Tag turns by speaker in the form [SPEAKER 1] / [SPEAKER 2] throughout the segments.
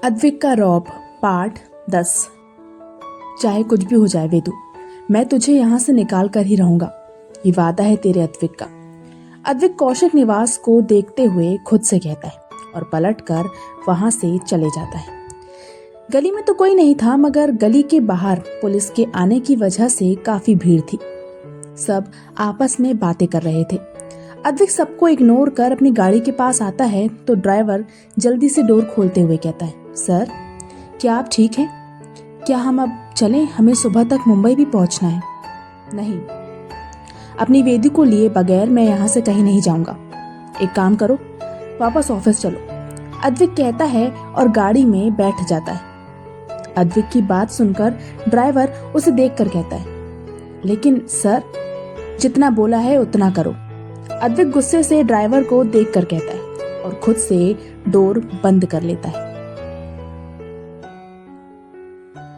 [SPEAKER 1] अद्विक का रौब पार्ट 10। चाहे कुछ भी हो जाए वेदु, मैं तुझे यहाँ से निकाल कर ही रहूंगा, ये वादा है तेरे अद्विक का। अद्विक कौशिक निवास को देखते हुए खुद से कहता है और पलटकर वहां से चले जाता है। गली में तो कोई नहीं था, मगर गली के बाहर पुलिस के आने की वजह से काफी भीड़ थी। सब आपस में बातें कर रहे थे। अद्विक सबको इग्नोर कर अपनी गाड़ी के पास आता है तो ड्राइवर जल्दी से डोर खोलते हुए कहता है, सर क्या आप ठीक हैं? क्या हम अब चलें? हमें सुबह तक मुंबई भी पहुंचना है। नहीं, अपनी वेदी को लिए बगैर मैं यहाँ से कहीं नहीं जाऊंगा। एक काम करो, वापस ऑफिस चलो, अद्विक कहता है और गाड़ी में बैठ जाता है। अद्विक की बात सुनकर ड्राइवर उसे देखकर कहता है, लेकिन सर जितना बोला है उतना करो। अद्विक गुस्से से ड्राइवर को देखकर कहता है और खुद से डोर बंद कर लेता है।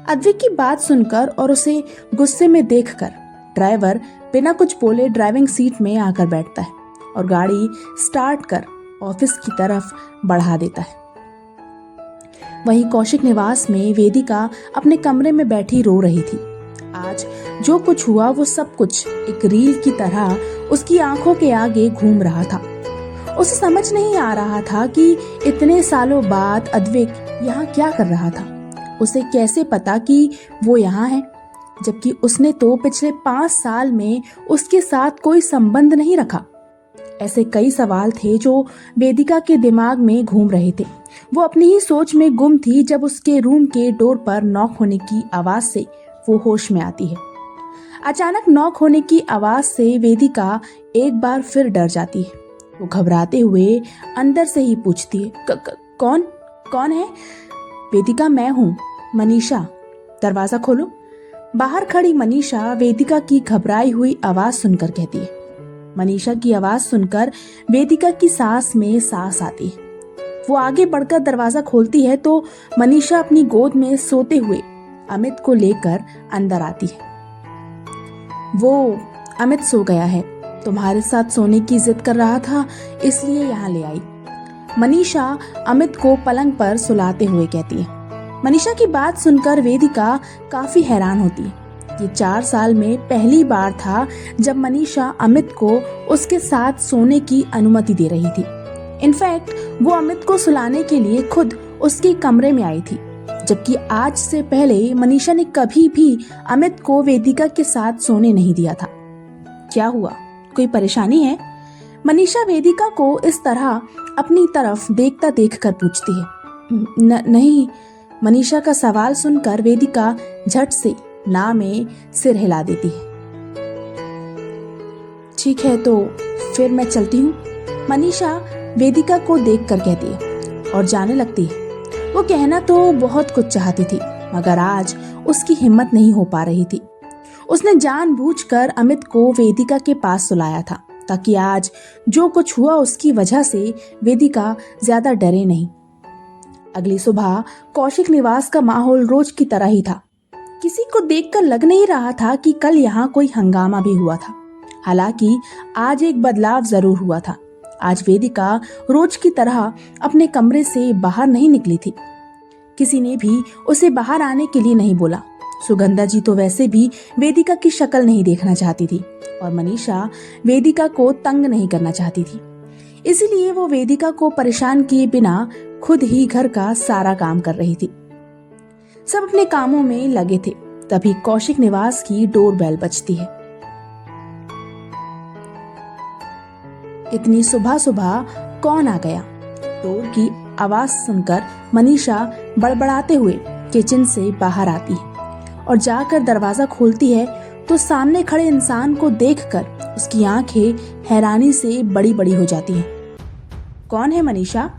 [SPEAKER 1] अद्विक की बात सुनकर और उसे गुस्से में देखकर ड्राइवर बिना कुछ बोले ड्राइविंग सीट में आकर बैठता है और गाड़ी स्टार्ट कर ऑफिस की तरफ बढ़ा देता है। वहीं कौशिक निवास में वेदिका अपने कमरे में बैठी रो रही थी। आज जो कुछ हुआ वो सब कुछ एक रील की तरह उसकी आंखों के आगे घूम रहा था। उसे समझ नहीं आ रहा था कि इतने सालों बाद अद्विक यहाँ क्या कर रहा था। उसे कैसे पता कि वो यहाँ है, जबकि उसने तो पिछले 5 साल में उसके साथ कोई संबंध नहीं रखा। ऐसे कई सवाल थे जो वेदिका के दिमाग में घूम रहे थे। वो अपनी ही सोच में गुम थी जब उसके रूम के डोर पर नॉक होने की आवाज से वो होश में आती है। अचानक नॉक होने की आवाज से वेदिका एक बार फिर डर जाती है। वो घबराते हुए अंदर से ही पूछती है, कौन है? वेदिका, मैं हूँ, मनीषा, दरवाजा खोलो। बाहर खड़ी मनीषा वेदिका की घबराई हुई आवाज सुनकर कहती है। मनीषा की आवाज सुनकर वेदिका की सांस में सांस आती है। वो आगे बढ़कर दरवाजा खोलती है तो मनीषा अपनी गोद में सोते हुए अमित को लेकर अंदर आती है। वो अमित सो गया है, तुम्हारे साथ सोने की जिद कर रहा था, इसलिए यहाँ ले आई, मनीषा अमित को पलंग पर सुलाते हुए कहती है। मनीषा की बात सुनकर वेदिका काफी हैरान होती है। ये 4 साल में पहली बार था जब मनीषा अमित को उसके साथ सोने की अनुमति दे रही थी। इनफैक्ट वो अमित को सुलाने के लिए खुद उसके कमरे में आई थी, जबकि आज से पहले मनीषा ने कभी भी अमित को वेदिका के साथ सोने नहीं दिया था। क्या हुआ, कोई परेशानी है? मनीषा वेदिका को इस तरह अपनी तरफ देखता देखकर पूछती है। नहीं, मनीषा का सवाल सुनकर वेदिका झट से ना में सिर हिला देती है। ठीक है, तो फिर मैं चलती हूँ, मनीषा वेदिका को देखकर कहती है और जाने लगती है। वो कहना तो बहुत कुछ चाहती थी, मगर आज उसकी हिम्मत नहीं हो पा रही थी। उसने जानबूझकर अमित को वेदिका के पास सुलाया था ताकि आज जो कुछ हुआ उसकी वजह से वेदिका ज्यादा डरे नहीं। अगली सुबह कौशिक निवास का माहौल रोज की तरह ही था। किसी को देखकर लग नहीं रहा था कि कल यहाँ कोई हंगामा भी हुआ था। हालांकि आज एक बदलाव जरूर हुआ था। आज वेदिका रोज की तरह अपने कमरे से बाहर नहीं निकली थी। किसी ने भी उसे बाहर आने के लिए नहीं बोला। सुगंधा जी तो वैसे भी वेदिका की शक्ल नहीं देखना चाहती थी और मनीषा वेदिका को तंग नहीं करना चाहती थी। इसीलिए वो वेदिका को परेशान किए बिना खुद ही घर का सारा काम कर रही थी। सब अपने कामों में लगे थे, तभी कौशिक निवास की डोर बेल बजती है। इतनी सुबह सुबह कौन आ गया? डोर की आवाज सुनकर मनीषा बड़बड़ाते हुए किचन से बाहर आती है और जाकर दरवाजा खोलती है तो सामने खड़े इंसान को देखकर उसकी आंखें हैरानी से बड़ी बड़ी हो जाती हैं। कौन है मनीषा?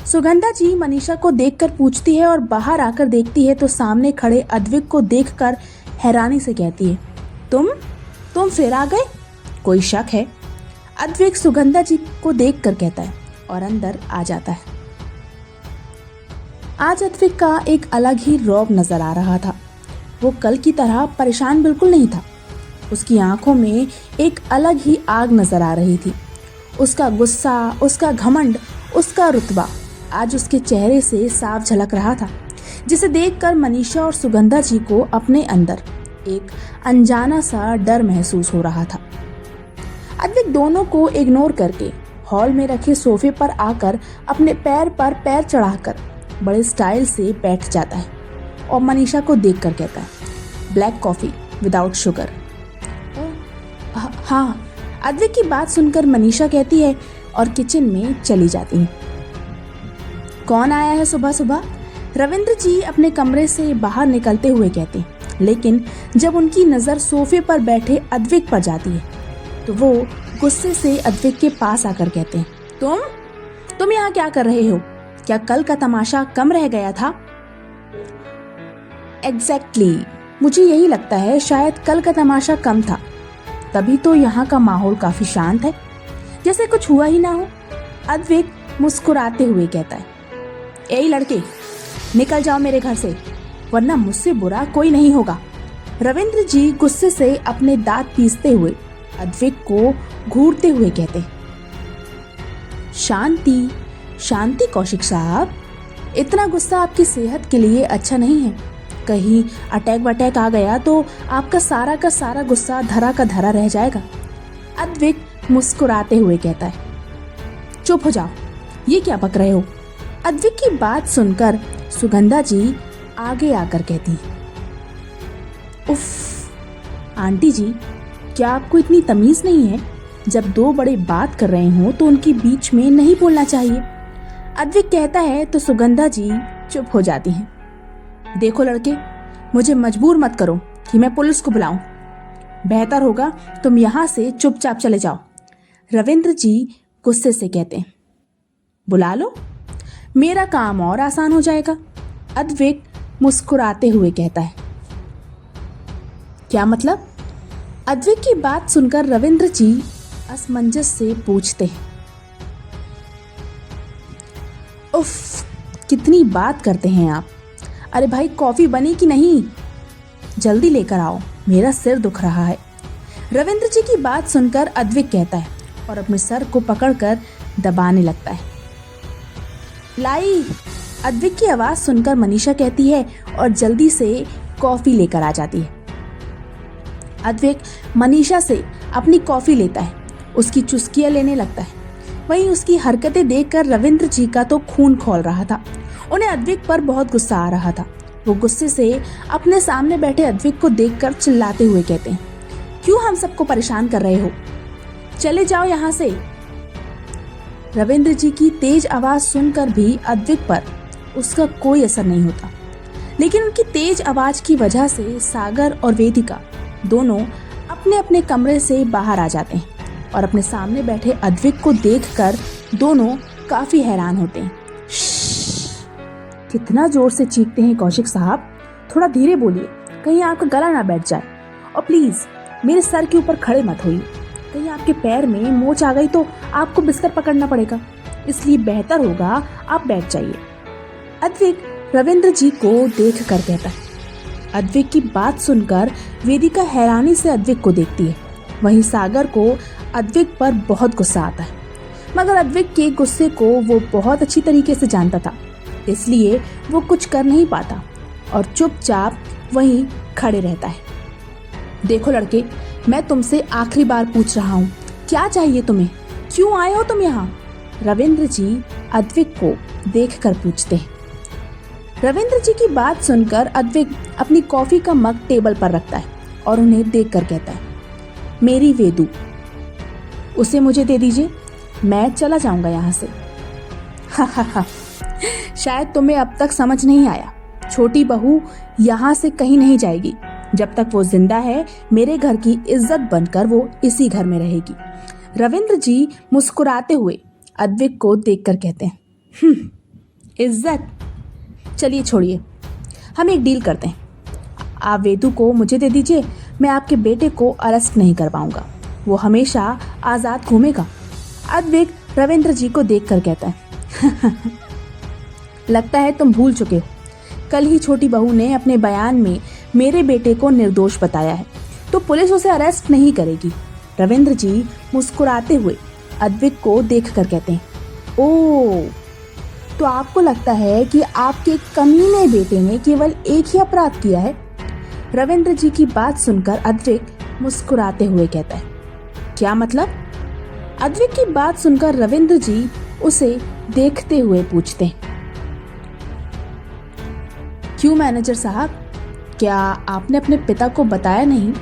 [SPEAKER 1] सुगंधा जी मनीषा को देखकर पूछती है और बाहर आकर देखती है तो सामने खड़े अद्विक को देखकर हैरानी से कहती है, तुम फिर आ गए? कोई शक है? अद्विक सुगंधा जी को देखकर कहता है और अंदर आ जाता है। आज अद्विक का एक अलग ही रौब नजर आ रहा था। वो कल की तरह परेशान बिल्कुल नहीं था। उसकी आंखों में एक अलग ही आग नजर आ रही थी। उसका गुस्सा, उसका घमंड, उसका रुतबा आज उसके चेहरे से साफ झलक रहा था, जिसे देखकर मनीषा और सुगंधा जी को अपने अंदर एक अनजाना सा डर महसूस हो रहा था। अद्विक दोनों को इग्नोर करके हॉल में रखे सोफे पर आकर अपने पैर पर पैर चढ़ाकर बड़े स्टाइल से बैठ जाता है और मनीषा को देखकर कहता है, ब्लैक कॉफी विदाउट शुगर। हाँ, अद्विक की बात सुनकर मनीषा कहती है और किचन में चली जाती है। कौन आया है सुबह सुबह? रविंद्र जी अपने कमरे से बाहर निकलते हुए कहते हैं, लेकिन जब उनकी नज़र सोफे पर बैठे अद्विक पर जाती है तो वो गुस्से से अद्विक के पास आकर कहते हैं, तुम यहाँ क्या कर रहे हो? क्या कल का तमाशा कम रह गया था? एग्जैक्टली, मुझे यही लगता है, शायद कल का तमाशा कम था, तभी तो यहाँ का माहौल काफी शांत है, जैसे कुछ हुआ ही ना हो। अद्विक मुस्कुराते हुए कहता है, ए लड़के, निकल जाओ मेरे घर से, वरना मुझसे बुरा कोई नहीं होगा। रविंद्र जी गुस्से से अपने दांत पीसते हुए अद्विक को घूरते हुए कहते, शांति शांति कौशिक साहब, इतना गुस्सा आपकी सेहत के लिए अच्छा नहीं है। कहीं अटैक वटैक आ गया तो आपका सारा का सारा गुस्सा धरा का धरा रह जाएगा। अद्विक मुस्कुराते हुए कहता है, चुप हो जाओ, ये क्या बक रहे हो? अद्विक की बात सुनकर सुगंधा जी आगे आकर कहती, उफ आंटी जी, क्या आपको इतनी तमीज नहीं है? जब दो बड़े बात कर रहे हो तो उनके बीच में नहीं बोलना चाहिए। अद्विक कहता है तो सुगंधा जी चुप हो जाती हैं। देखो लड़के, मुझे मजबूर मत करो कि मैं पुलिस को बुलाऊं। बेहतर होगा तुम यहाँ से चुपचाप चले जाओ। रविंद्र जी गुस्से से कहते हैं, बुला लो, मेरा काम और आसान हो जाएगा। अद्विक मुस्कुराते हुए कहता है, क्या मतलब? अद्विक की बात सुनकर रविंद्र जी असमंजस से पूछते हैं, उफ, कितनी बात करते हैं आप। अरे भाई, कॉफी बनी कि नहीं? जल्दी लेकर आओ, मेरा सिर दुख रहा है। रविंद्र जी की बात सुनकर अद्विक कहता है और अपने सर को पकड़कर दबाने लगता है। लाई। अद्विक की आवाज सुनकर मनीषा कहती है और जल्दी से कॉफी लेकर आ जाती है। अद्विक मनीषा से अपनी कॉफी लेता है, उसकी चुस्कियां लेने लगता है। वहीं उसकी हरकतें देखकर रविंद्र जी का तो खून खौल रहा था। उन्हें अद्विक पर बहुत गुस्सा आ रहा था। वो गुस्से से अपने सामने बैठे अद्विक को देखकर चिल्लाते हुए कहते हैं, क्यों हम सबको परेशान कर रहे हो? चले जाओ यहाँ से। रविंद्र जी की तेज आवाज सुनकर भी अद्विक पर उसका कोई असर नहीं होता, लेकिन उनकी तेज आवाज की वजह से सागर और वेदिका दोनों अपने अपने कमरे से बाहर आ जाते हैं और अपने सामने बैठे अद्विक को देखकर दोनों काफी हैरान होते हैं। कितना जोर से चीखते हैं कौशिक साहब, थोड़ा धीरे बोलिए, कहीं आपका गला ना बैठ जाए। और प्लीज मेरे सर के ऊपर खड़े मत होइए, कहीं आपके पैर में मोच आ गई तो आपको बिस्तर पकड़ना पड़ेगा, इसलिए बेहतर होगा आप बैठ जाइए। अद्विक रविंद्र जी को देख कर कहता है। अद्विक की बात सुनकर वेदिका हैरानी से अद्विक को देखती है। वहीं सागर को अद्विक पर बहुत गुस्सा आता है, मगर अद्विक के गुस्से को वो बहुत अच्छी तरीके से जानता था, इसलिए वो कुछ कर नहीं पाता और चुपचाप वहीं खड़े रहता है। देखो लड़के, मैं तुमसे आखिरी बार पूछ रहा हूँ, क्या चाहिए तुम्हें? क्यों आए हो तुम यहाँ? रविंद्र जी अद्विक को देखकर पूछते हैं। रविंद्र जी की बात सुनकर अद्विक अपनी कॉफी का मग टेबल पर रखता है और उन्हें देखकर कहता है, मेरी वेदू, उसे मुझे दे दीजिए, मैं चला जाऊंगा यहाँ से। हा, शायद तुम्हें अब तक समझ नहीं आया, छोटी बहू यहाँ से कहीं नहीं जाएगी। जब तक वो जिंदा है, मेरे घर की इज्जत बनकर वो इसी घर में रहेगी। रविंद्र जी मुस्कुराते हुए अद्विक को देखकर कहते हैं, इज्जत? चलिए छोड़िए, हम एक डील करते हैं। आप वेदू को मुझे दे दीजिए, मैं आपके बेटे को अरेस्ट नहीं कर पाऊंगा, वो हमेशा आज़ाद घूमेगा। अद्विक रविंद्र जी को देखकर कहता है, लगता है तुम भूल चुके हो, कल ही छोटी बहू ने अपने बयान में मेरे बेटे को निर्दोष बताया है, तो पुलिस उसे अरेस्ट नहीं करेगी। रविंद्र जी मुस्कुराते हुए अद्विक को देखकर कहते हैं, ओह, तो आपको लगता है कि आपके कमीने बेटे ने केवल एक ही अपराध किया है? रविंद्र जी की बात सुनकर अद्विक मुस्कुराते हुए कहता है, क्या मतलब? अद्विक की बात सुनकर रविंद्र जी उसे देखते हुए पूछते हैं, क्यों मैनेजर साहब, क्या आपने अपने पिता को बताया नहीं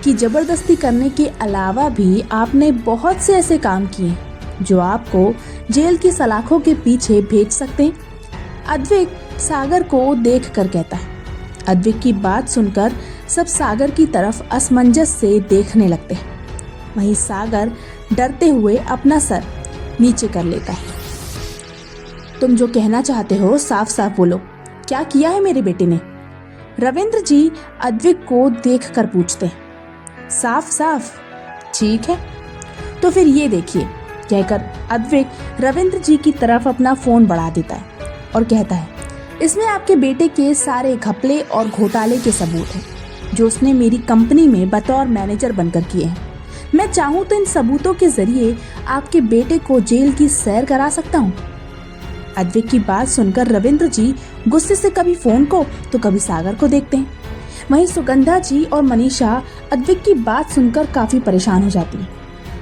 [SPEAKER 1] कि जबरदस्ती करने के अलावा भी आपने बहुत से ऐसे काम किए जो आपको जेल की सलाखों के पीछे भेज सकते हैं? अद्विक सागर को देखकर कहता है। अद्विक की बात सुनकर सब सागर की तरफ असमंजस से देखने लगते हैं। वहीं सागर डरते हुए अपना सर नीचे कर लेता है। तुम जो कहना चाहते हो साफ साफ बोलो, क्या किया है मेरे बेटे ने? रविंद्र जी अद्विक को देखकर पूछते हैं। साफ साफ? ठीक है, तो फिर ये देखिए, कहकर अद्विक रविंद्र जी की तरफ अपना फोन बढ़ा देता है और कहता है, इसमें आपके बेटे के सारे घपले और घोटाले के सबूत हैं जो उसने मेरी कंपनी में बतौर मैनेजर बनकर किए हैं। मैं चाहूँ तो इन सबूतों के जरिए आपके बेटे को जेल की सैर करा सकता हूँ। अद्विक की बात सुनकर रविंद्र जी गुस्से से कभी फोन को तो कभी सागर को देखते हैं। वहीं सुगंधा जी और मनीषा अद्विक की बात सुनकर काफी परेशान हो जाती है।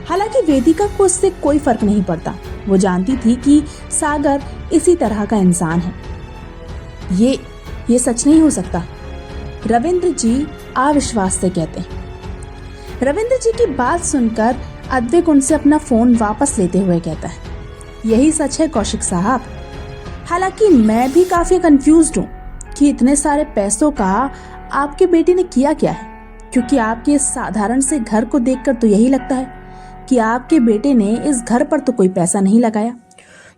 [SPEAKER 1] हालांकि वेदिका को इससे कोई फर्क नहीं पड़ता, वो जानती थी कि सागर इसी तरह का इंसान है। ये सच नहीं हो सकता, रविंद्र जी अविश्वास से कहते हैं। रविंद्र जी की बात सुनकर अद्विक उनसे अपना फोन वापस लेते हुए कहता है, यही सच है कौशिक साहब। हालांकि मैं भी काफी कंफ्यूज्ड हूँ कि इतने सारे पैसों का आपके बेटे ने किया क्या है, क्योंकि आपके इस साधारण से घर को देखकर तो यही लगता है कि आपके बेटे ने इस घर पर तो कोई पैसा नहीं लगाया।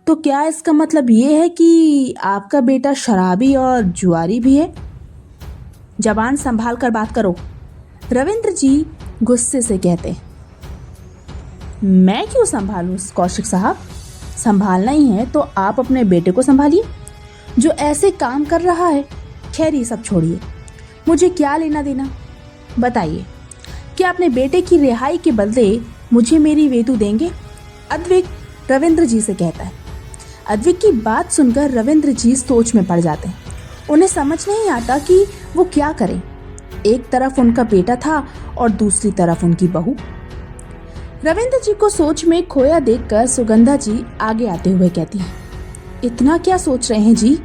[SPEAKER 1] तो क्या इसका मतलब ये है कि आपका बेटा शराबी और जुआरी भी है? जबान संभाल कर बात करो, रविंद्र जी गुस्से से कहते। मैं क्यों संभालूं कौशिक साहब? संभालना ही है तो आप अपने बेटे को संभालिए जो ऐसे काम कर रहा है। खैर ये सब छोड़िए, मुझे क्या लेना देना बताइए, क्या अपने बेटे की रिहाई के बदले मुझे मेरी वेदू देंगे? अद्विक रविंद्र जी से कहता है। अद्विक की बात सुनकर रविंद्र जी सोच में पड़ जाते हैं। उन्हें समझ नहीं आता कि वो क्या करें। एक तरफ उनका बेटा था और दूसरी तरफ उनकी बहू। रविंद्र जी को सोच में खोया देखकर सुगंधा जी आगे आते हुए कहती हैं, इतना क्या सोच रहे हैं जी?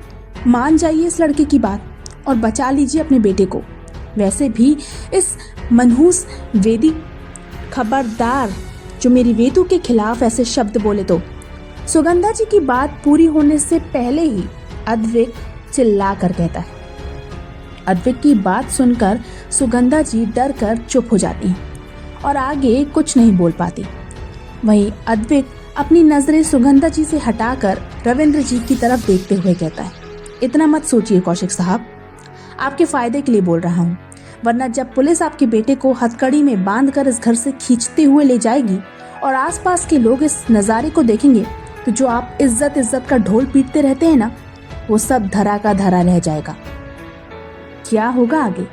[SPEAKER 1] मान जाइए इस लड़के की बात और बचा लीजिए अपने बेटे को। वैसे भी इस मनहूस वेदी, खबरदार जो मेरी वेदू के खिलाफ ऐसे शब्द बोले तो। सुगंधा जी की बात पूरी होने से पहले ही अद्विक चिल्ला कर कहता है। अद्विक की बात सुनकर सुगंधा जी डर कर चुप हो जाती हैं और आगे कुछ नहीं बोल पाती। वहीं अद्विक अपनी नजरें सुगंधा जी से हटाकर रविंद्र जी की तरफ देखते हुए कहता है, इतना मत सोचिए कौशिक साहब, आपके फायदे के लिए बोल रहा हूँ, वरना जब पुलिस आपके बेटे को हथकड़ी में बांधकर इस घर से खींचते हुए ले जाएगी और आसपास के लोग इस नज़ारे को देखेंगे तो जो आप इज्जत का ढोल पीटते रहते हैं ना, वो सब धरा का धरा रह जाएगा। क्या होगा आगे?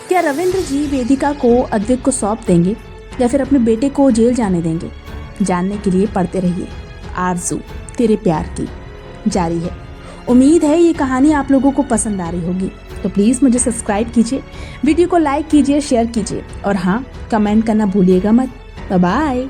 [SPEAKER 1] क्या रविंद्र जी वेदिका को अद्विक को सौंप देंगे या फिर अपने बेटे को जेल जाने देंगे? जानने के लिए पढ़ते रहिए आरज़ू तेरे प्यार की जारी है। उम्मीद है ये कहानी आप लोगों को पसंद आ रही होगी, तो प्लीज़ मुझे सब्सक्राइब कीजिए, वीडियो को लाइक कीजिए, शेयर कीजिए और हाँ, कमेंट करना भूलिएगा मत। Bye bye.